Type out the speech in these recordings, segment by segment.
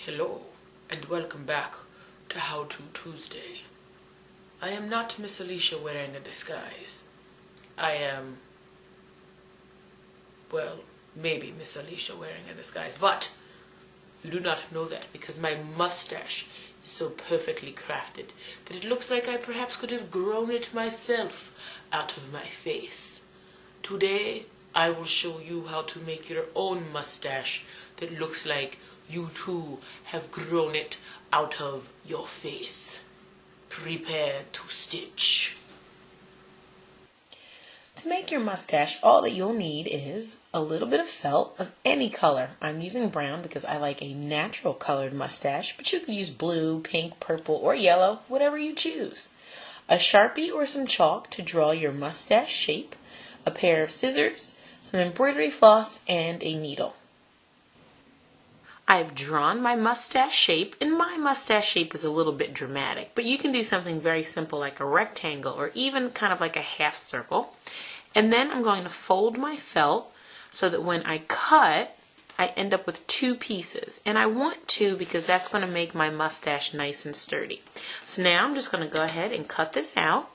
Hello, and welcome back to How To Tuesday. I am not Miss Alisha wearing a disguise. I am, well, maybe Miss Alisha wearing a disguise, but you do not know that because my mustache is so perfectly crafted that it looks like I perhaps could have grown it myself out of my face. Today, I will show you how to make your own mustache that looks like you too have grown it out of your face. Prepare to stitch. To make your mustache, all that you'll need is a little bit of felt of any color. I'm using brown because I like a natural colored mustache, but you could use blue, pink, purple, or yellow, whatever you choose. A Sharpie or some chalk to draw your mustache shape, a pair of scissors, some embroidery floss, and a needle. I've drawn my mustache shape, and my mustache shape is a little bit dramatic, but you can do something very simple like a rectangle or even kind of like a half circle. And then I'm going to fold my felt so that when I cut, I end up with two pieces. And I want two because that's going to make my mustache nice and sturdy. So now I'm just going to go ahead and cut this out.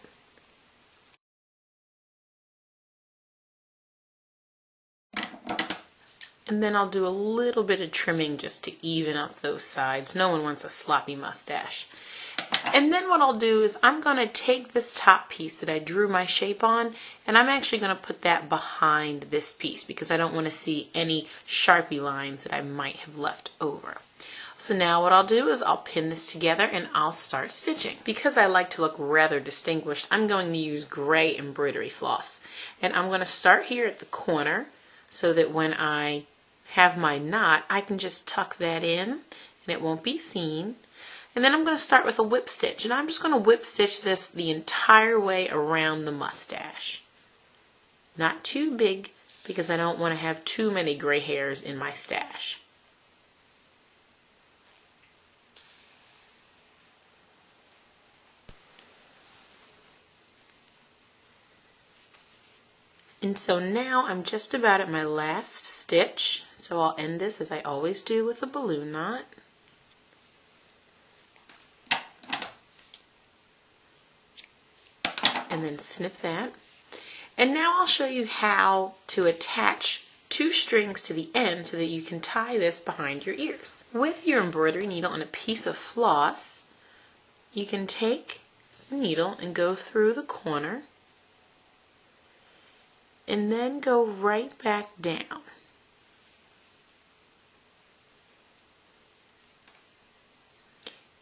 And then I'll do a little bit of trimming just to even up those sides. No one wants a sloppy mustache. And then what I'll do is I'm going to take this top piece that I drew my shape on, and I'm actually going to put that behind this piece because I don't want to see any Sharpie lines that I might have left over. So now what I'll do is I'll pin this together and I'll start stitching. Because I like to look rather distinguished, I'm going to use gray embroidery floss. And I'm going to start here at the corner so that when I have my knot, I can just tuck that in and it won't be seen. And then I'm going to start with a whip stitch, and I'm just going to whip stitch this the entire way around the mustache. Not too big because I don't want to have too many gray hairs in my stash. And so now I'm just about at my last stitch, so I'll end this as I always do with a balloon knot. And then snip that. And now I'll show you how to attach two strings to the end so that you can tie this behind your ears. With your embroidery needle and a piece of floss, you can take the needle and go through the corner and then go right back down.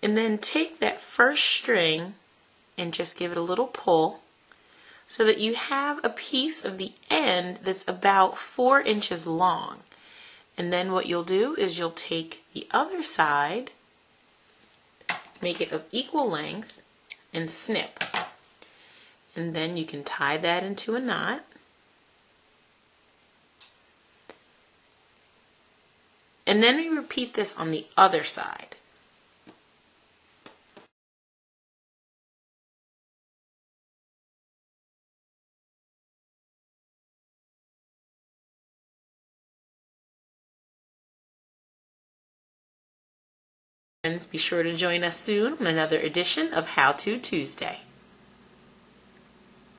And then take that first string and just give it a little pull so that you have a piece of the end that's about 4 inches long. And then what you'll do is you'll take the other side, make it of equal length, and snip. And then you can tie that into a knot. And then we repeat this on the other side. Friends, be sure to join us soon on another edition of How To Tuesday.